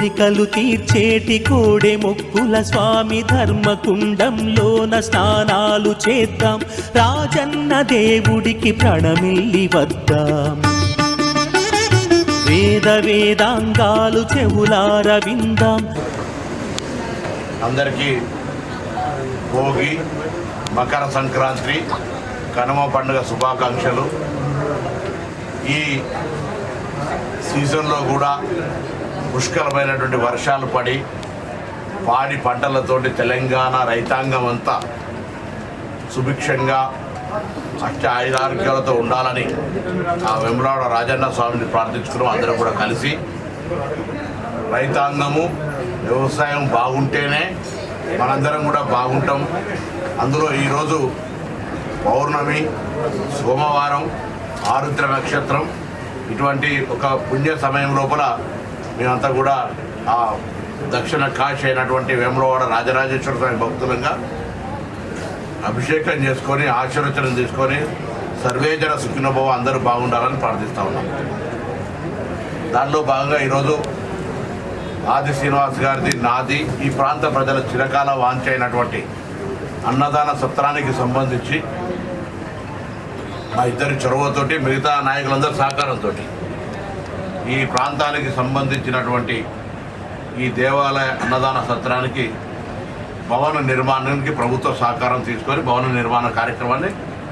కోరికలు తీర్చేటి కోడె మొక్కుల స్వామి ధర్మకుండంలోన స్నానాలు చేద్దాం, రాజన్న దేవుడికి ప్రణమిల్లి వద్దాం. వేద వేదాంగాలు చెవులార విందాం. అందరికీ భోగి, మకర సంక్రాంతి, కనుమ పండుగ శుభాకాంక్షలు. ఈ సీజన్లో కూడా పుష్కలమైనటువంటి వర్షాలు పడి పాడి పంటలతోటి తెలంగాణ రైతాంగం అంతా సుభిక్షంగా ఆయురారోగ్యాలతో ఉండాలని ఆ వేములవాడ రాజన్న స్వామిని ప్రార్థించుకున్నాం. అందరం కూడా కలిసి రైతాంగము వ్యవసాయం బాగుంటేనే మనందరం కూడా బాగుంటాం. అందులో ఈరోజు పౌర్ణమి, సోమవారం, ఆరుద్ర నక్షత్రం, ఇటువంటి ఒక పుణ్య సమయం లోపల మేమంతా కూడా ఆ దక్షిణ కాశీ అయినటువంటి వేములవాడ రాజరాజేశ్వర స్వామి భక్తులంగా అభిషేకం చేసుకొని ఆశీర్వచనం తీసుకొని సర్వేజన సుఖినోభవ అందరూ బాగుండాలని ప్రార్థిస్తూ ఉన్నాం. దానిలో భాగంగా ఈరోజు ఆది శ్రీనివాస్ గారిది, నాది, ఈ ప్రాంత ప్రజల చిరకాల వాంఛ అయినటువంటి అన్నదాన సత్రానికి సంబంధించి మా ఇద్దరి చొరవతోటి, మిగతా నాయకులందరి సహకారంతో ఈ ప్రాంతానికి సంబంధించినటువంటి ఈ దేవాలయ అన్నదాన సత్రానికి భవన నిర్మాణానికి ప్రభుత్వ సహకారం తీసుకొని భవన నిర్మాణ కార్యక్రమాన్ని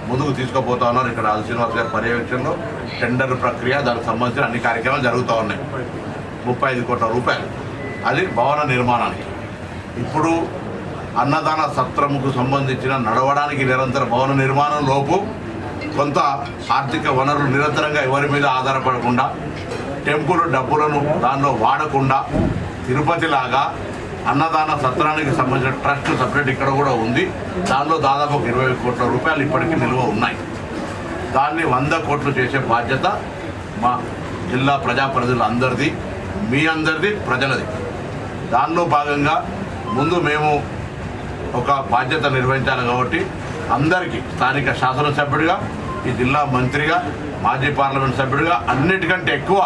ముందుకు తీసుకుపోతా ఉన్నారు. ఇక్కడ ఆది శ్రీనివాస్ గారి పర్యవేక్షణలో టెండర్ ప్రక్రియ, దానికి సంబంధించిన అన్ని కార్యక్రమాలు జరుగుతూ ఉన్నాయి. 35 కోట్ల రూపాయలు అది భవన నిర్మాణానికి. ఇప్పుడు అన్నదాన సత్రముకు సంబంధించిన నడవడానికి నిరంతర భవన నిర్మాణం లోపు కొంత ఆర్థిక వనరులు నిరంతరంగా ఎవరి మీద ఆధారపడకుండా, టెంపుల్ డబ్బులను దానిలో వాడకుండా, తిరుపతి లాగా అన్నదాన సత్రానికి సంబంధించిన ట్రస్ట్ సపరేట్ ఇక్కడ కూడా ఉంది. దానిలో దాదాపు 20 కోట్ల రూపాయలు ఇప్పటికీ నిల్వ ఉన్నాయి. దాన్ని 100 కోట్లు చేసే బాధ్యత మా జిల్లా ప్రజాప్రతినిధులందరిది, మీ అందరిది, ప్రజలది. దానిలో భాగంగా ముందు మేము ఒక బాధ్యత నిర్వహించాలి కాబట్టి అందరికీ స్థానిక శాసనసభ్యుడిగా, ఈ జిల్లా మంత్రిగా, మాజీ పార్లమెంట్ సభ్యుడిగా, అన్నిటికంటే ఎక్కువ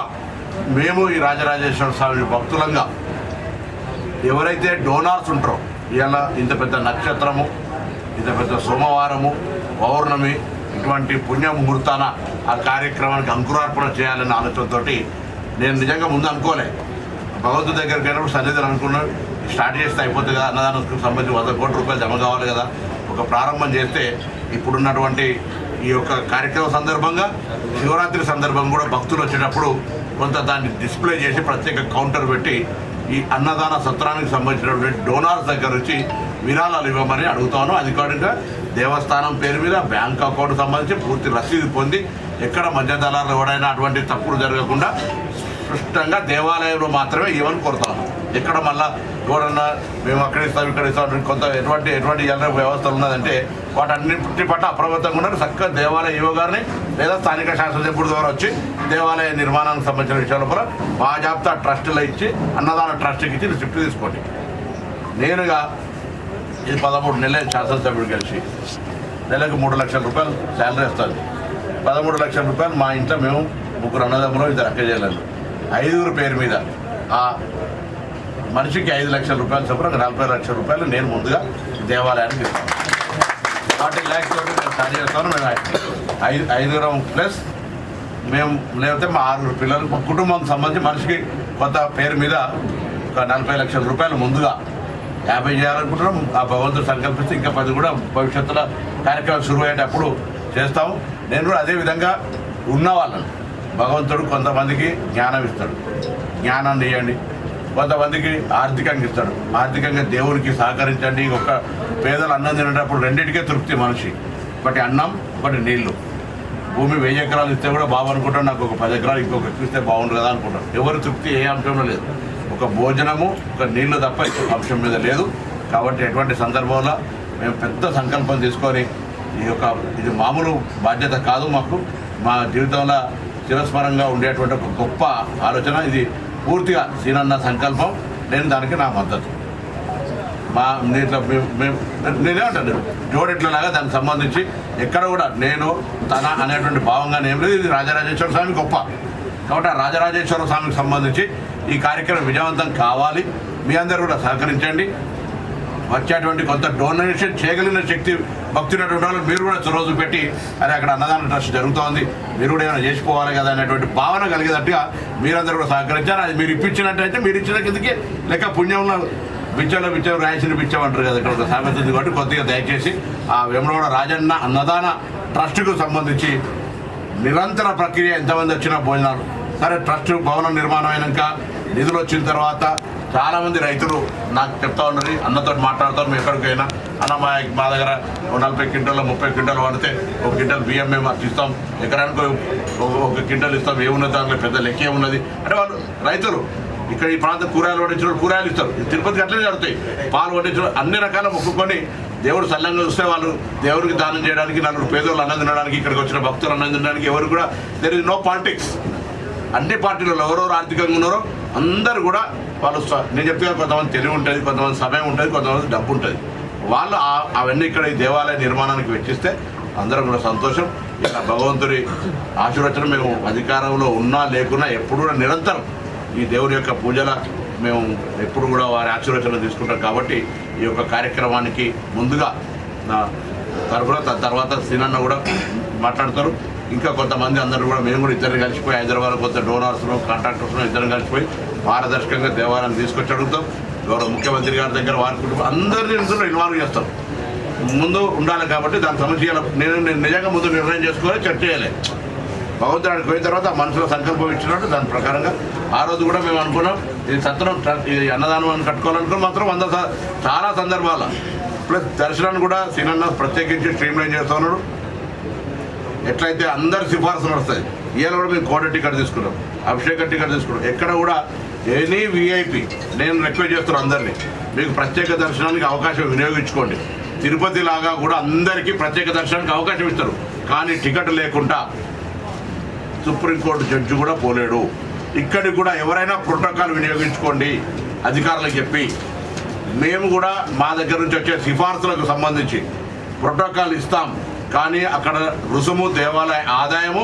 మేము ఈ రాజరాజేశ్వర స్వామి భక్తులంగా ఎవరైతే డోనార్స్ ఉంటారో, ఇలా ఇంత పెద్ద నక్షత్రము, ఇంత పెద్ద సోమవారము, పౌర్ణమి, ఇటువంటి పుణ్య ముహూర్తాన ఆ కార్యక్రమానికి అంకురార్పణ చేయాలనే ఆలోచనతో నేను నిజంగా ముందు అనుకోలే. భగవంతుడి దగ్గరికి వెళ్ళినప్పుడు సన్నిధిని అనుకున్నాను, స్టార్ట్ చేస్తే అయిపోతుంది కదా, అన్నదానానికి సంబంధించి 100 కోట్ల రూపాయలు జమ కావాలి కదా, ఒక ప్రారంభం చేస్తే ఇప్పుడున్నటువంటి ఈ యొక్క కార్యక్రమం సందర్భంగా, శివరాత్రి సందర్భంగా కూడా భక్తులు వచ్చేటప్పుడు కొంత దాన్ని డిస్ప్లే చేసి ప్రత్యేక కౌంటర్ పెట్టి ఈ అన్నదాన సత్రానికి సంబంధించినటువంటి డోనార్స్ దగ్గర నుంచి విరాళాలు ఇవ్వమని అడుగుతాను. అధికారికంగా దేవస్థానం పేరు మీద బ్యాంక్ అకౌంట్ సంబంధించి పూర్తి రసీదు పొంది ఎక్కడ మధ్యదళాలు ఎవరైనా అటువంటి తప్పులు జరగకుండా స్పష్టంగా దేవాలయంలో మాత్రమే ఇవ్వని కోరుతాము. ఎక్కడ మళ్ళీ ఎవరన్నా మేము అక్కడ ఇస్తాం ఇక్కడ ఇస్తాం కొంత ఎటువంటి వ్యవస్థలు ఉన్నదంటే వాటన్నిటి పట్ల అప్రమత్తంగా ఉన్నారు. చక్కగా దేవాలయ ఈవో గారిని లేదా స్థానిక శాసనసభ్యుడి ద్వారా వచ్చి దేవాలయ నిర్మాణానికి సంబంధించిన విషయాల కూడా మా జాబితా ట్రస్టులో ఇచ్చి అన్నదాన ట్రస్ట్కి ఇచ్చి స్విఫ్ట్ తీసుకోండి. నేనుగా ఇది 13 నెలల శాసనసభ్యుడు కలిసి నెలకు 3 లక్షల రూపాయలు శాలరీ వస్తుంది. 13 లక్షల రూపాయలు మా ఇంట్లో మేము 3 అన్నదమ్ములు, 2 అక్కజేయాలి, 5 పేరు మీద ఆ మనిషికి 5 లక్షల రూపాయలు చొప్పున 40 లక్షల రూపాయలు నేను ముందుగా దేవాలయానికి ఇస్తాను. 40 lakhs తోటి మేము స్టార్ట్ చేస్తాను. మేము 5 ప్లస్ మేము లేకపోతే మా 6 పిల్లలు, మా కుటుంబం సంబంధించి మనిషికి కొత్త పేరు మీద ఒక 40 లక్షల రూపాయలు ముందుగా 50 చేయాలనుకుంటున్నాం. ఆ భగవంతుడు సంకల్పిస్తే ఇంకా 10 కూడా భవిష్యత్తులో కార్యక్రమం శురు అయ్యేటప్పుడు చేస్తాము. నేను కూడా అదేవిధంగా ఉన్న వాళ్ళను భగవంతుడు కొంతమందికి జ్ఞానం ఇస్తాడు, జ్ఞానాన్ని ఇవ్వండి. కొంతమందికి ఆర్థికంగా ఇస్తాడు, ఆర్థికంగా దేవునికి సహకరించండి. ఒక పేదలు అన్నం తినేటప్పుడు రెండింటికే తృప్తి మనిషి, ఒకటి అన్నం, ఒకటి నీళ్లు. భూమి 1000 ఎకరాలు ఇస్తే కూడా బాబు అనుకుంటాను, నాకు ఒక 10 ఎకరాలు ఇంకొక ఎక్కువ ఇస్తే బాగుండు కదా అనుకుంటాను. ఎవరు తృప్తి ఏ అంశంలో లేదు, ఒక భోజనము, ఒక నీళ్లు తప్ప అంశం మీద లేదు. కాబట్టి ఎటువంటి సందర్భంలో మేము పెద్ద సంకల్పం తీసుకొని ఇది మామూలు బాధ్యత కాదు, మాకు మా జీవితంలో చిరస్మరంగా ఉండేటువంటి ఒక గొప్ప ఆలోచన. ఇది పూర్తిగా సీనన్న సంకల్పం, నేను దానికి నా మద్దతు. మా దీంట్లో నేనేమంటాను జోడెట్లలాగా దానికి సంబంధించి ఎక్కడ కూడా నేను తన అనేటువంటి భావంగానే ఏం లేదు. ఇది రాజరాజేశ్వర స్వామి గొప్ప కాబట్టి ఆ రాజరాజేశ్వర స్వామికి సంబంధించి ఈ కార్యక్రమం విజయవంతం కావాలి. మీ అందరూ కూడా సహకరించండి. వచ్చేటువంటి కొంత డొనేషన్ చేయగలిగిన శక్తి భక్తున్నటువంటి వాళ్ళు మీరు కూడా రోజు పెట్టి అరే అక్కడ అన్నదాన ట్రస్ట్ జరుగుతోంది, మీరు కూడా ఏమైనా చేసుకోవాలి కదా అనేటువంటి భావన కలిగేటట్టుగా మీరందరూ కూడా సహకరించారు. అది మీరు ఇప్పించినట్టయితే మీరు ఇచ్చిన కిందకి లెక్క పుణ్యంలో బిచ్చం రాయసిన బిచ్చం అంటారు కదా, ఇక్కడ ఒక సామెత ఉంది. కాబట్టి కొద్దిగా దయచేసి ఆ వేములవాడ రాజన్న అన్నదాన ట్రస్టుకు సంబంధించి నిరంతర ప్రక్రియ ఎంతమంది వచ్చినా భోజనాలు సరే. ట్రస్ట్ భవనం నిర్మాణం అయినాక నిధులు వచ్చిన తర్వాత చాలామంది రైతులు నాకు చెప్తా ఉన్నారు, అన్నతో మాట్లాడతారు. మేము ఎక్కడికైనా అన్న మా దగ్గర 40 క్వింటాలు 30 క్వింటాలు పడితే 1 క్వింటాల్ బియ్యం మేము ఇస్తాం, ఎకరానికి 1 క్వింటాల్ ఇస్తాం, ఏమున్నది దాంట్లో పెద్ద లెక్క ఏమున్నది అంటే వాళ్ళు రైతులు. ఇక్కడ ఈ ప్రాంతం కూరగాయలు పండించిన కూరగాయలు ఇస్తారు. తిరుపతికి అట్లనే జరుగుతాయి. పాలు పండించడం అన్ని రకాల మొక్కుకొని దేవుడు సల్లంగా చూస్తే వాళ్ళు దేవుడికి దానం చేయడానికి, నలుగురు పేదోళ్ళు అన్నం తినడానికి, ఇక్కడికి వచ్చిన భక్తులు అన్నం తినడానికి ఎవరు కూడా దేర్ ఇస్ నో పాలిటిక్స్. అన్ని పార్టీలలో ఎవరెవరు ఆర్థికంగా ఉన్నారో అందరూ కూడా వాళ్ళు నేను చెప్తే కొంతమంది తెలివి ఉంటుంది, కొంతమంది సమయం ఉంటుంది, కొంతమంది డబ్బు ఉంటుంది. వాళ్ళు అవన్నీ ఇక్కడ ఈ దేవాలయ నిర్మాణానికి వెచ్చిస్తే అందరం కూడా సంతోషం. ఇక్కడ భగవంతుడి ఆశీర్వచనం మేము అధికారంలో ఉన్నా లేకున్నా ఎప్పుడు కూడా నిరంతరం ఈ దేవుని యొక్క పూజల మేము ఎప్పుడు కూడా వారి ఆశీర్వచనం తీసుకుంటాం. కాబట్టి ఈ యొక్క కార్యక్రమానికి ముందుగా నా తరఫున తర్వాత సీనన్న కూడా మాట్లాడతారు. ఇంకా కొంతమంది అందరూ కూడా మేము కూడా ఇద్దరు కలిసిపోయి హైదరాబాద్ కొంత డోనర్స్ను కాంట్రాక్టర్స్ను ఇద్దరు కలిసిపోయి పారదర్శకంగా దేవాలయాన్ని తీసుకొచ్చి అడుగుతాం. గౌరవ ముఖ్యమంత్రి గారి దగ్గర వారి కుటుంబం అందరినీ ఇందులో ఇన్వాల్వ్ చేస్తాం. ముందు ఉండాలి కాబట్టి దాని సమస్య నేను నిజంగా ముందు నిర్ణయం చేసుకోవాలి, చర్చ చేయాలి. భగవంతుడికి పోయిన తర్వాత మనసులో సంకల్పం ఇచ్చినట్టు దాని ప్రకారంగా ఆ రోజు కూడా మేము అనుకున్నాం ఇది సత్రం ఇది అన్నదానం అని కట్టుకోవాలనుకుని మాత్రం చాలా సందర్భాల ప్లస్ దర్శనాన్ని కూడా సీనన్న ప్రత్యేకించి స్ట్రీమ్లైన్ చేస్తూ ఉన్నాడు. ఎట్లయితే అందరి సిఫార్సు నడుస్తుంది. ఇవాళ కూడా మేము కోట టికెట్ తీసుకున్నాం, అభిషేక టికెట్ తీసుకున్నాం. ఎక్కడ కూడా ఎనీ విఐపి నేను రిక్వెస్ట్ చేస్తున్నాను అందరినీ, మీకు ప్రత్యేక దర్శనానికి అవకాశం వినియోగించుకోండి. తిరుపతి లాగా కూడా అందరికీ ప్రత్యేక దర్శనానికి అవకాశం ఇస్తారు. కానీ టికెట్ లేకుండా సుప్రీంకోర్టు జడ్జి కూడా పోలేడు. ఇక్కడికి కూడా ఎవరైనా ప్రోటోకాల్ వినియోగించుకోండి అధికారులకు చెప్పి. మేము కూడా మా దగ్గర నుంచి వచ్చే సిఫార్సులకు సంబంధించి ప్రోటోకాల్ ఇస్తాం. కానీ అక్కడ రుసుము దేవాలయ ఆదాయము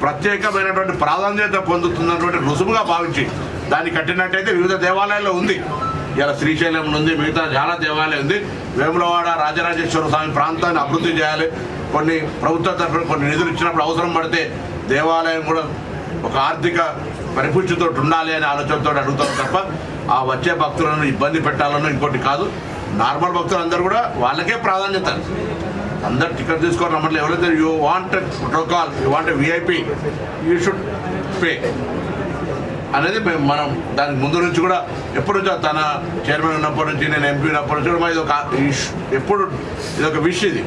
ప్రత్యేకమైనటువంటి ప్రాధాన్యత పొందుతున్నటువంటి రుసుముగా భావించి దాన్ని కట్టినట్టయితే వివిధ దేవాలయాల్లో ఉంది. ఇలా శ్రీశైలం ఉంది, మిగతా చాలా దేవాలయం ఉంది. వేములవాడ రాజరాజేశ్వర స్వామి ప్రాంతాన్ని అభివృద్ధి చేయాలి. కొన్ని ప్రభుత్వ తరఫున కొన్ని నిధులు ఇచ్చినప్పుడు అవసరం పడితే దేవాలయం కూడా ఒక ఆర్థిక పరిపుష్టితో ఉండాలి అనే ఆలోచనతో అడుగుతాం తప్ప ఆ వచ్చే భక్తులను ఇబ్బంది పెట్టాలనో ఇంకోటి కాదు. నార్మల్ భక్తులు అందరూ కూడా వాళ్ళకే ప్రాధాన్యత. అందరు టికెట్ తీసుకోవాలి నమ్మట్లేదు. ఎవరైతే you want protocol, you want VIP, you should pay అనేది మనం దానికి ముందు నుంచి కూడా ఎప్పటి నుంచో తన చైర్మన్ ఉన్నప్పటి నుంచి నేను ఎంపీ ఉన్నప్పటి నుంచి కూడా ఇది ఒక ఎప్పుడు ఇదొక విష్ ఇది.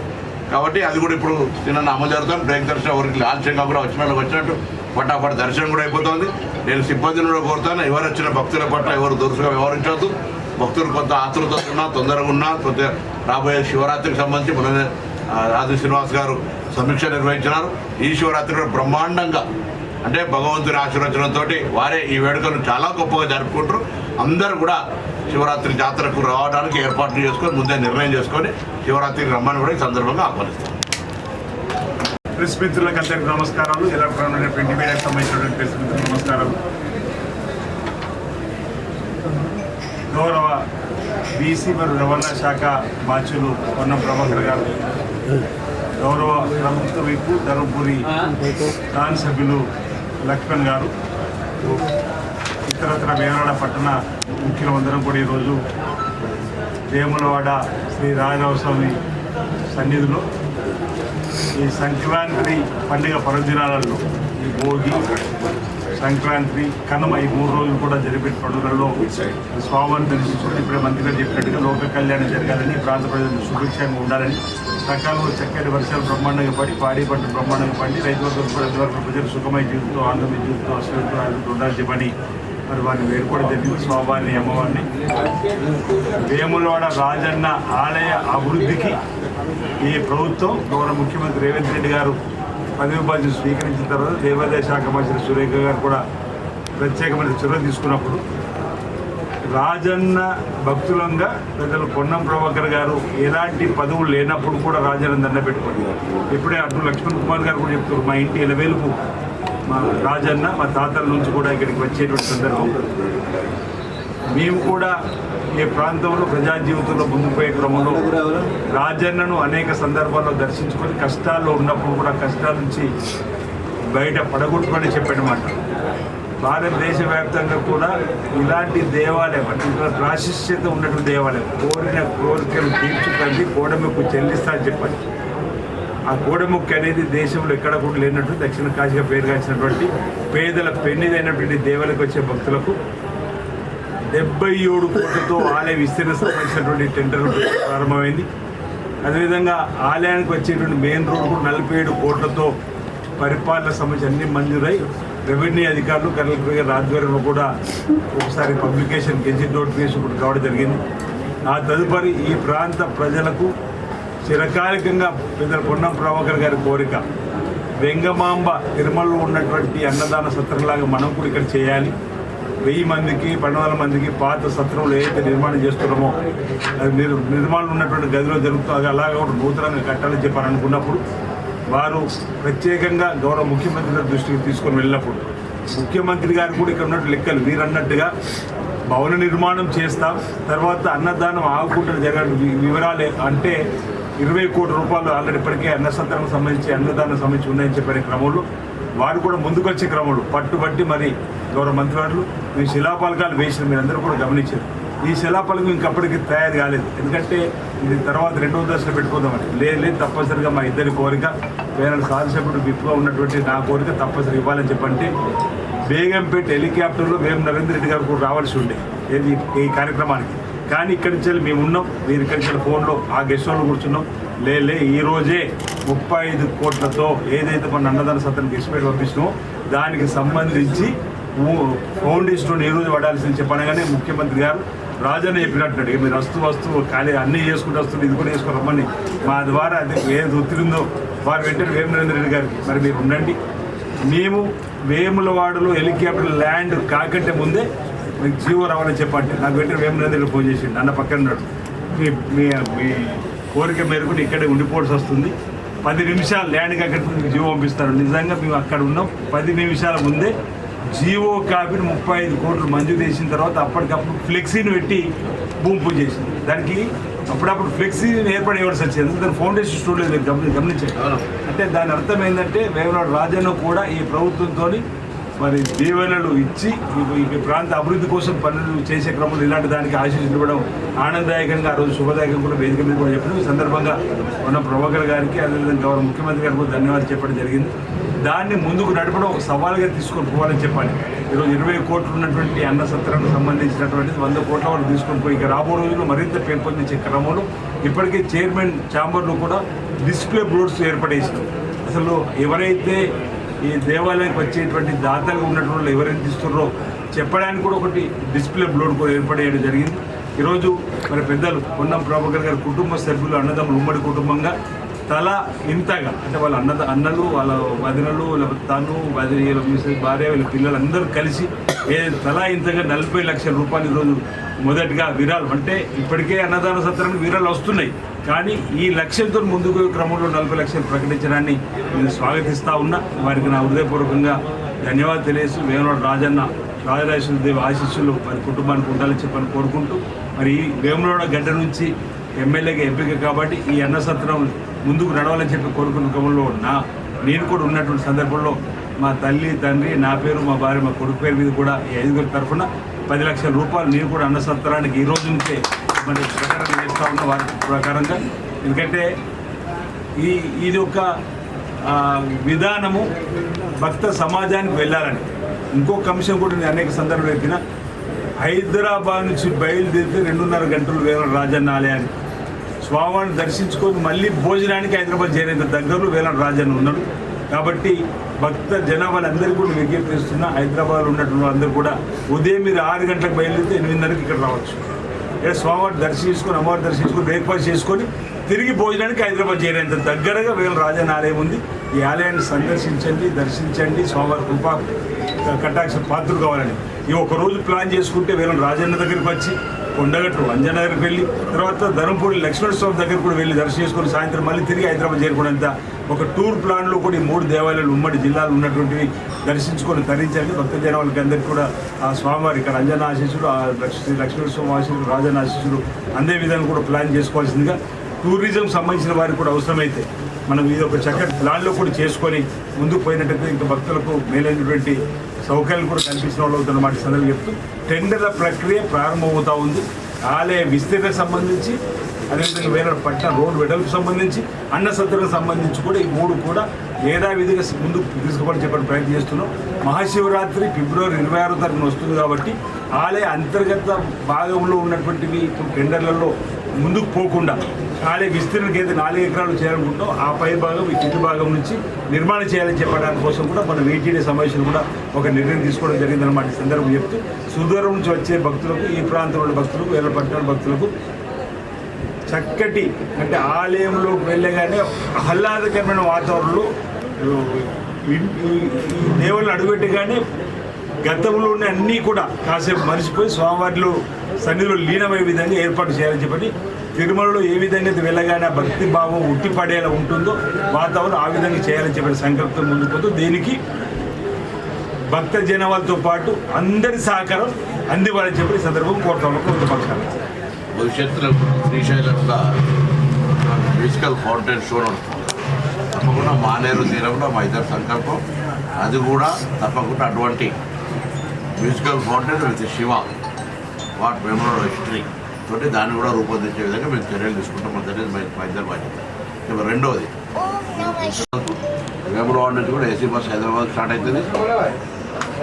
కాబట్టి అది కూడా ఇప్పుడు నిన్న అమలు జరుగుతాం. బ్రేక్ దర్శనం ఎవరికి ఆలస్యంగా కూడా వచ్చినట్టు పటాపట దర్శనం కూడా అయిపోతుంది. నేను సిబ్బందిని కూడా కోరుతాను, ఎవరు వచ్చిన భక్తుల పట్ల ఎవరు దురుసుగా వ్యవహరించవద్దు. భక్తులు కొంత ఆతృత ఉన్నా తొందరగా ఉన్నా కొద్దిగా రాబోయే శివరాత్రికి సంబంధించి మన ఆది శ్రీనివాస్ గారు సమీక్ష నిర్వహించినారు. ఈ శివరాత్రి కూడా బ్రహ్మాండంగా అంటే భగవంతుని ఆశీర్వచనంతో వారే ఈ వేడుకను చాలా గొప్పగా జరుపుకుంటారు. అందరూ కూడా శివరాత్రి జాతరకు రావడానికి ఏర్పాట్లు చేసుకొని ముందే నిర్ణయం చేసుకొని శివరాత్రికి రమ్మని కూడా ఈ సందర్భంగా ఆహ్వానిస్తాం. ప్రెస్ మిత్రులకు అందరికీ నమస్కారాలు. ఎలక్ట్రానిక్ ప్రింట్ మీడియాకి సంబంధించినటువంటి ప్రెస్ మిత్రులకు నమస్కారాలు. గౌరవ బీసీ మరియు రవాణా శాఖ బాధ్యులు పొన్నం ప్రభాకర్ గారు, గౌరవ ప్రభుత్వ వైపు ధర్మపురి దాని సభ్యులు లక్ష్మణ్ గారు, ఇతరత్ర వేములవాడ పట్టణ ముఖ్యులందరం కూడా ఈరోజు వేములవాడ శ్రీ రాజరాజస్వామి సన్నిధిలో ఈ సంక్రాంతి పండుగ పర్వదినాలలో ఈ భోగి, సంక్రాంతి, కనుమ ఈ 3 రోజులు కూడా జరిపే పండుగలలో స్వామివారిని దర్శించుకుని ఇప్పుడే మంత్రి గారు చెప్పినట్టుగా లోక కళ్యాణం జరగాలని, ప్రాంత ప్రజలు సుభిక్షంగా ఉండాలని, సకాలంలో చక్కటి వర్షాలు బ్రహ్మాండంగా పడి పాడి పంట బ్రహ్మాండంగా పండి రైతులకు కూడా ఇదివరకు ప్రజలు సుఖమై జీవితం ఆనందమై జీవితం అశ్వతో ఉండాలని చెప్పని మరి వారిని వేడుకోవడం జరిగింది. స్వామివారిని అమ్మవారిని వేములవాడ రాజన్న ఆలయ అభివృద్ధికి ఈ ప్రభుత్వం గౌరవ ముఖ్యమంత్రి రేవంత్ రెడ్డి గారు పదవి బాధ్యత స్వీకరించిన తర్వాత దేవాదాయ శాఖ మంత్రి సురేఖ గారు కూడా ప్రత్యేకమైన చొరవ తీసుకున్నప్పుడు రాజన్న భక్తులంగా పెద్దలు పొన్నం ప్రభాకర్ గారు ఎలాంటి పదవులు లేనప్పుడు కూడా రాజన్న దండ పెట్టుకోండి. ఇప్పుడే అటు లక్ష్మణ్ కుమార్ గారు కూడా చెప్తారు, మా ఇంటి ఎలవేలుపు మా రాజన్న మా తాతల నుంచి కూడా ఇక్కడికి వచ్చేటువంటి సందర్భం. మేము కూడా ఈ ప్రాంతంలో ప్రజా జీవితంలో ముందుకు పోయే క్రమంలో రాజన్నను అనేక సందర్భాల్లో దర్శించుకొని కష్టాల్లో ఉన్నప్పుడు కూడా కష్టాల నుంచి బయట పడగొట్టుకొని చెప్పాడన్నమాట. భారతదేశ వ్యాప్తంగా కూడా ఇలాంటి దేవాలయం అంటే ప్రాశస్త్యత ఉన్నటువంటి దేవాలయం కోరిన కోరికలు తీర్చుకొని కోడముక్కు చెల్లిస్తా అని చెప్పాలి. ఆ కోడముక్కు అనేది దేశంలో ఎక్కడ కూడా లేనట్టు దక్షిణ కాశీగా పేరుగాంచినటువంటి పేదల పెన్నిదైనటువంటి దేవాలయకు వచ్చే భక్తులకు 77 కోట్లతో ఆలయ విస్తీర్ణ సంబంధించినటువంటి టెండర్ ప్రారంభమైంది. అదేవిధంగా ఆలయానికి వచ్చేటువంటి మెయిన్ రోడ్ కూడా 47 కోట్లతో పరిపాలన సంబంధించి అన్ని మంజూరై రెవెన్యూ అధికారులు కలెక్టర్ గారి ఆధ్వర్యంలో కూడా ఒకసారి పబ్లికేషన్ గెజిట్ నోటిఫికేషన్ కూడా కావడం జరిగింది. ఆ తదుపరి ఈ ప్రాంత ప్రజలకు చిరకాలికంగా పెద్దల పొన్నం ప్రభాకర్ గారి కోరిక వెంగమాంబ తిరుమలలో ఉన్నటువంటి అన్నదాన సత్రంలాగా మనం కూడా ఇక్కడ చేయాలి. 1000 మందికి 1200 మందికి పాత సత్రంలో ఏదైతే నిర్మాణం చేస్తున్నామో అది నిర్మాణం ఉన్నటువంటి గదిలో జరుగుతుంది, అలాగా కూడా నూతనంగా కట్టాలని చెప్పని అనుకున్నప్పుడు వారు ప్రత్యేకంగా గౌరవ ముఖ్యమంత్రి గారి దృష్టికి తీసుకొని వెళ్ళినప్పుడు ముఖ్యమంత్రి గారు కూడా ఇక్కడ ఉన్నట్టు లెక్కలు వీరన్నట్టుగా భవన నిర్మాణం చేస్తాం, తర్వాత అన్నదానం ఆగుకుంటున్న జరగడం వివరాలు అంటే 20 కోట్ల రూపాయలు ఆల్రెడీ ఇప్పటికే అన్నసత్రానికి సంబంధించి అన్నదానం సంబంధించి ఉన్నాయని చెప్పిన క్రమంలో వారు కూడా ముందుకొచ్చే క్రమంలో పట్టుబట్టి మరి గౌరవ మంత్రివారులు మీ శిలాపలకాలు వేసిన మీరందరూ కూడా గమనించారు. ఈ శిలాపలకం ఇంకప్పటికీ తయారు కాలేదు, ఎందుకంటే ఇది తర్వాత 2వ దశలో పెట్టుకుందామని. లేదు తప్పనిసరిగా మా ఇద్దరి కోరిక వేరే శాసనసభ్యుడు విప్గా ఉన్నటువంటి నా కోరిక తప్పనిసరి ఇవ్వాలని చెప్పంటే బేగంపేట హెలికాప్టర్లో మేము నరేంద్ర రెడ్డి గారు కూడా రావాల్సి ఉండే ఏది ఈ కార్యక్రమానికి. కానీ ఇక్కడి నుంచి మేము ఉన్నాం, మీరు ఇక్కడి నుంచి ఫోన్లో ఆ గెస్ట్ హౌస్లో కూర్చున్నాం. ఈ రోజే 35 కోట్లతో ఏదైతే మన అన్నదాన సత్రానికి ఎస్టిమేట్ పంపిస్తున్నామో దానికి సంబంధించి ఫౌండేషన్ ఏ రోజు పడాల్సింది చెప్పనగానే ముఖ్యమంత్రి గారు రాజన్న చెప్పినట్టు మీరు వస్తువు ఖాళీ అన్నీ చేసుకుంటూ వస్తుంది, ఇది కూడా చేసుకుని రమ్మని మా ద్వారా అది ఏది ఒత్తిడి ఉందో వారు వెంటనే వేమ నరేంద్ర రెడ్డి గారికి మరి మీరు ఉండండి, మేము వేములవాడలో హెలికాప్టర్ ల్యాండ్ కాకంటే ముందే మీకు జీవో రావాలని చెప్పండి. నాకు వెంటనే వేమ నరేంద్ర రెడ్డి ఫోన్ చేసిండు, అన్న పక్కన ఉన్నాడు, మీ కోరిక మేరకు ఇక్కడే ఉండిపోవాల్సి వస్తుంది, 10 నిమిషాలు ల్యాండ్ కాకంటే మీకు జీవో పంపిస్తారు. నిజంగా మేము అక్కడ ఉన్నాం. 10 నిమిషాల ముందే జీవో కాపీని 35 కోట్లు మంజూరు చేసిన తర్వాత అప్పటికప్పుడు ఫ్లెక్సీని పెట్టి భూమి పూజ చేసింది. దానికి అప్పుడప్పుడు ఫ్లెక్సీని ఏర్పడేవాల్సి వచ్చింది, దాని ఫౌండేషన్ స్టూడియో గమనించారు. అంటే దాని అర్థం ఏంటంటే వేమనాడు రాజన్న కూడా ఈ ప్రభుత్వంతో మరి దీవెనలు ఇచ్చి ఈ ప్రాంత అభివృద్ధి కోసం పనులు చేసే క్రమంలో ఇలాంటి దానికి ఆశీస్సులు ఇవ్వడం ఆనందదాయకంగా ఆ రోజు శుభదాయకంగా కూడా వేదిక మీద కూడా చెప్పడం. ఈ సందర్భంగా ఉన్న ప్రభాకర్ గారికి అదేవిధంగా గౌరవ ముఖ్యమంత్రి గారికి కూడా ధన్యవాదాలు చెప్పడం జరిగింది. దాన్ని ముందుకు నడపడం ఒక సవాల్గా తీసుకొని పోవాలని చెప్పాలి. ఈరోజు 20 కోట్లు ఉన్నటువంటి అన్న సత్రానికి సంబంధించినటువంటి 100 కోట్ల వరకు తీసుకొని పోయి ఇక రాబో రోజుల్లో మరింత పెంపొందించే క్రమంలో ఇప్పటికే చైర్మన్ ఛాంబర్లు కూడా డిస్ప్లే బోర్డ్స్ ఏర్పడేసినాం. అసలు ఎవరైతే ఈ దేవాలయానికి వచ్చేటువంటి దాతలుగా ఉన్నటువంటి ఎవరైతే ఇస్తున్నారో చెప్పడానికి కూడా ఒకటి డిస్ప్లే బోర్డు కూడా ఏర్పడేయడం జరిగింది. ఈరోజు మరి పెద్దలు పొన్నం ప్రభాకర్ గారి కుటుంబ సభ్యులు అన్నదమ్ములు ఉమ్మడి కుటుంబంగా తల ఇంతగా అంటే వాళ్ళ అన్నలు వాళ్ళ వదినలు తను వీళ్ళ భార్య వీళ్ళ పిల్లలు అందరూ కలిసి తలా ఇంతగా 40 లక్షల రూపాయలు ఈరోజు మొదటిగా విరాళం అంటే ఇప్పటికే అన్నదాన సత్రానికి విరాళాలు వస్తున్నాయి, కానీ ఈ లక్ష్యంతో ముందుకు క్రమంలో 40 లక్షలు ప్రకటించడాన్ని నేను స్వాగతిస్తూ ఉన్నా. వారికి నా హృదయపూర్వకంగా ధన్యవాదాలు తెలియజేస్తూ వేమనాడు రాజన్న రాజరాజేశ్వర దేవి ఆశీస్సులు వారి కుటుంబానికి ఉండాలని చెప్పని కోరుకుంటూ మరి ఈ వేమనాడు గడ్డ నుంచి ఎమ్మెల్యేగా ఎంపిక కాబట్టి ఈ అన్న సత్రం ముందుకు నడవాలని చెప్పి కోరుకున్న క్రమంలో నేను కూడా ఉన్నటువంటి సందర్భంలో మా తల్లి తండ్రి నా పేరు మా భార్య మా కొడుకు పేరు మీద కూడా ఈ 5 తరఫున 10 లక్షల రూపాయలు నేను కూడా అన్న సత్రానికి ఈ రోజు నుంచే మరి ప్రకటన చేస్తూ ఉన్న వారి ప్రకారంగా. ఎందుకంటే ఇది ఒక విధానము భక్త సమాజానికి వెళ్ళాలని. ఇంకో కమిషన్ కూడా నేను అనేక సందర్భాలు చెప్పిన హైదరాబాద్ నుంచి బయలుదేరితే 2.5 గంటలు వేమనాడు రాజన్న ఆలయానికి స్వామిని దర్శించుకొని మళ్ళీ భోజనానికి హైదరాబాద్ చేరేంత దగ్గరలో వేమనాడు రాజన్న ఉన్నాడు. కాబట్టి భక్త జనాభాలందరికీ కూడా విజ్ఞప్తి చేస్తున్నా, హైదరాబాద్లో ఉన్నటువంటి అందరూ కూడా ఉదయం మీరు 6 గంటలకు బయలుదేరితే 8:30కి ఇక్కడ రావచ్చు. ఇక్కడ స్వామివారిని దర్శించుకొని అమ్మవారిని దర్శించుకొని బ్రేక్ఫాస్ట్ చేసుకొని తిరిగి భోజనానికి హైదరాబాద్ చేరేంత దగ్గరగా వేమనాడు రాజన్న ఆలయం ఉంది. ఈ ఆలయాన్ని సందర్శించండి, దర్శించండి, స్వామివారి కృపా కటాక్ష పాత్రలు కావాలని ఈ ఒక రోజు ప్లాన్ చేసుకుంటే వీళ్ళ రాజన్న దగ్గరికి వచ్చి కొండగట్టు అంజన దగ్గరికి వెళ్ళి తర్వాత ధర్మపూడి లక్ష్మణ స్వామి దగ్గరికి కూడా వెళ్ళి దర్శనం చేసుకొని సాయంత్రం మళ్ళీ తిరిగి హైదరాబాద్ చేరుకునేంత ఒక టూర్ ప్లాన్లో కూడా ఈ 3 దేవాలయాలు ఉమ్మడి జిల్లాలో ఉన్నటువంటివి దర్శించుకొని తరించాలి. భక్తజన వాళ్ళకి అందరికీ కూడా ఆ స్వామివారి ఇక్కడ అంజన ఆశీస్సులు, ఆ లక్ష్మణ స్వామి ఆశీస్సులు, రాజన్న ఆశీస్సులు అందే విధంగా కూడా ప్లాన్ చేసుకోవాల్సిందిగా టూరిజం సంబంధించిన వారికి కూడా అవసరమైతే మనం ఇది ఒక చక్కటి ప్లాన్లో కూడా చేసుకొని ముందుకు పోయినట్టయితే ఇంకా భక్తులకు మేలైనటువంటి సౌకర్యాలు కూడా కల్పించిన వాళ్ళు అవుతున్నమాట సందర్భం చెప్తూ టెండర్ల ప్రక్రియ ప్రారంభమవుతూ ఉంది. ఆలయ విస్తీర్ణకు సంబంధించి అదేవిధంగా వేరే పట్టణ రోడ్డు వెడల్పు సంబంధించి అన్న సత్రకు సంబంధించి కూడా ఈ 3 కూడా యథావిధిగా ముందుకు తీసుకోవాలని చెప్పని ప్రయత్నం చేస్తున్నాం. మహాశివరాత్రి ఫిబ్రవరి 26వ తారీఖున వస్తుంది కాబట్టి ఆలయ అంతర్గత భాగంలో ఉన్నటువంటివి ఇప్పుడు టెండర్లలో ముందుకు పోకుండా ఆలయ విస్తీర్ణకి అయితే 4 ఎకరాలు చేయాలనుకుంటాం ఆ పై భాగం ఈ కింది భాగం నుంచి నిర్మాణం చేయాలని చెప్పడానికి కోసం కూడా మన VTD సమావేశం కూడా ఒక నిర్ణయం తీసుకోవడం జరిగిందన్నమాట. ఈ సందర్భం చెప్తూ సుదూరం నుంచి వచ్చే భక్తులకు, ఈ ప్రాంతంలో భక్తులకు, వేల పట్టణ భక్తులకు చక్కటి అంటే ఆలయంలోకి వెళ్ళగానే ఆహ్లాదకరమైన వాతావరణంలో ఈ దేవుళ్ళని అడుగుపెట్టగానే గతంలోనే అన్నీ కూడా కాసేపు మరిచిపోయి స్వామివారిలో సన్నిధిలో లీనమయ్యే విధంగా ఏర్పాటు చేయాలని చెప్పని తిరుమలలో ఏ విధంగా వెళ్ళగానే భక్తి భావం ఉట్టిపడేలా ఉంటుందో వాతావరణం ఆ విధంగా చేయాలని చెప్పిన సంకల్పం ముందుకు దీనికి భక్త జనాలతో పాటు అందరి సహకారం అందివ్వాలని చెప్పి సందర్భం కోరుతాము. పక్షాలు భవిష్యత్తులో శ్రీశైలంలో మ్యూజికల్ ఫౌంటైన్ షో నడుస్తుంది. తప్పకుండా మానేరు తీరంలో మా ఇద్దరు సంకల్పం అది కూడా తప్పకుండా అటువంటి musical fountain with Shiva what memorial history తోటి దాన్ని కూడా రూపొందించే విధంగా మేము చర్యలు తీసుకుంటాం. మొదటి మా ఇద్దరు బాధ్యత. రెండవది వేములవాడ నుంచి కూడా AC బస్ హైదరాబాద్ స్టార్ట్ అవుతుంది.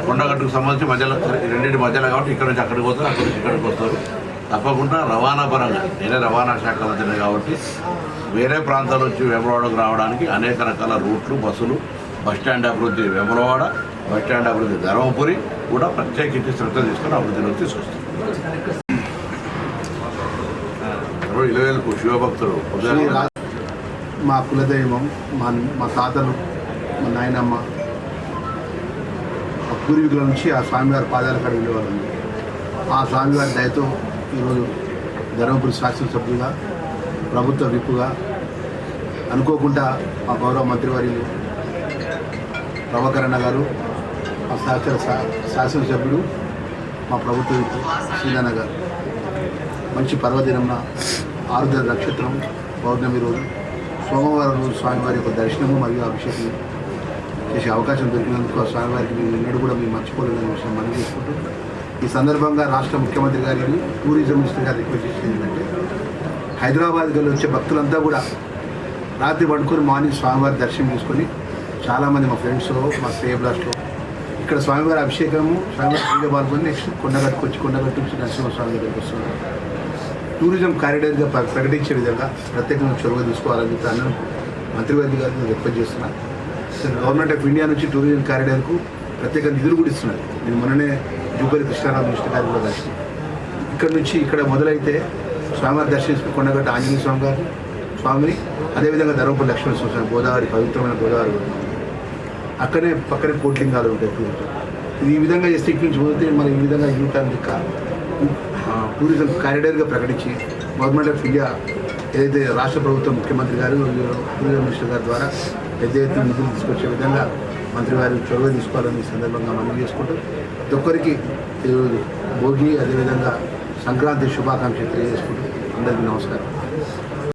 కొండగట్టుకు సంబంధించి మధ్యలో రెండింటి మధ్యలో కాబట్టి ఇక్కడ నుంచి అక్కడికి పోతారు, అక్కడి నుంచి ఇక్కడికి వస్తారు. తప్పకుండా రవాణా పరంగా నేనే రవాణా శాఖ మంత్రిని కాబట్టి వేరే ప్రాంతాల నుంచి వేములవాడకు రావడానికి అనేక రకాల రూట్లు, బస్సులు, బస్టాండ్ అభివృద్ధి వేములవాడ, బస్టాండ్ అభివృద్ధి ధర్మపురి కూడా ప్రత్యేకించి శ్రద్ధ తీసుకొని అభివృద్ధిలోకి తీసుకొస్తాం. 20,000 శివభక్తులు మా కులదైవం, మా తాతలు, మా నాయనమ్మ, మా పూర్వీకుల నుంచి ఆ స్వామివారి పాదాల కాడ ఉండేవాళ్ళం. ఆ స్వామివారి దయతో ఈరోజు ధర్మపురి శాసనసభ్యులుగా, ప్రభుత్వ విప్పుగా అనుకోకుండా మా గౌరవ మంత్రివర్యులు ప్రభాకరణ గారు, మా సహచర శాసనసభ్యుడు, మా ప్రభుత్వ విప్పు శ్రీనాన్న గారు మంచి పర్వదినంన ఆరుద్ర నక్షత్రం పౌర్ణమి రోజు సోమవారం రోజు స్వామివారి యొక్క దర్శనము మరియు అభిషేకం చేసే అవకాశం దొరికినందుకు ఆ స్వామివారికి మేము ఎన్నడూ కూడా మేము మర్చిపోలేదనే విషయం మనం చేసుకుంటూ ఈ సందర్భంగా రాష్ట్ర ముఖ్యమంత్రి గారికి, టూరిజం మినిస్టర్ గారు రిక్వెస్ట్ చేసేది ఏంటంటే హైదరాబాద్కి వెళ్ళి వచ్చే భక్తులంతా కూడా రాత్రి పడుకొని మార్నింగ్ స్వామివారి దర్శనం చేసుకొని చాలామంది మా ఫ్రెండ్స్, మా స్టేబ్లాస్లో ఇక్కడ స్వామివారి అభిషేకము స్వామివారి పూజ పాల్గొని నెక్స్ట్ కొండగట్టుకు వచ్చి కొండగట్టు నుంచి నరసింహస్వామి దగ్గరికి వస్తున్నారు. టూరిజం కారిడార్గా ప్రకటించే విధంగా ప్రత్యేకంగా చొరవ తీసుకోవాలని చెప్పి అన్న మంత్రివర్గ గారిని రిక్వెస్ట్ చేస్తున్నా. గవర్నమెంట్ ఆఫ్ ఇండియా నుంచి టూరిజం కారిడార్కు ప్రత్యేక నిధులు కూడా ఇస్తున్నారు. నేను మొన్ననే జూపల్లి కృష్ణారావు మినిస్టర్ గారి కూడా కలిసి ఇక్కడ నుంచి ఇక్కడ మొదలైతే స్వామివారి దర్శించుకుని కొండగట్టు ఆంజనేయ స్వామి గారు స్వామిని, అదేవిధంగా ధర్మపురి లక్ష్మణ స్వామి, గోదావరి పవిత్రమైన గోదావరి అక్కడే పక్కనే కోట్లింగాలు ఉంటాయి టూరిజం. ఇది ఈ విధంగా చేస్తే ఇక్కడి నుంచి పోతే మనం ఈ విధంగా యూటర్న్ టూరిజం కారిడార్గా ప్రకటించి గవర్నమెంట్ ఆఫ్ ఇండియా ఏదైతే రాష్ట్ర ప్రభుత్వం ముఖ్యమంత్రి గారు, టూరిజం మినిస్టర్ గారి ద్వారా పెద్ద ఎత్తున నిధులు తీసుకొచ్చే విధంగా మంత్రి వారి చొరవ తీసుకోవాలని సందర్భంగా మనం చేసుకుంటూ ప్రతి ఒక్కరికి భోగి అదేవిధంగా సంక్రాంతి శుభాకాంక్షలు తెలియజేసుకుంటూ అందరికీ నమస్కారం.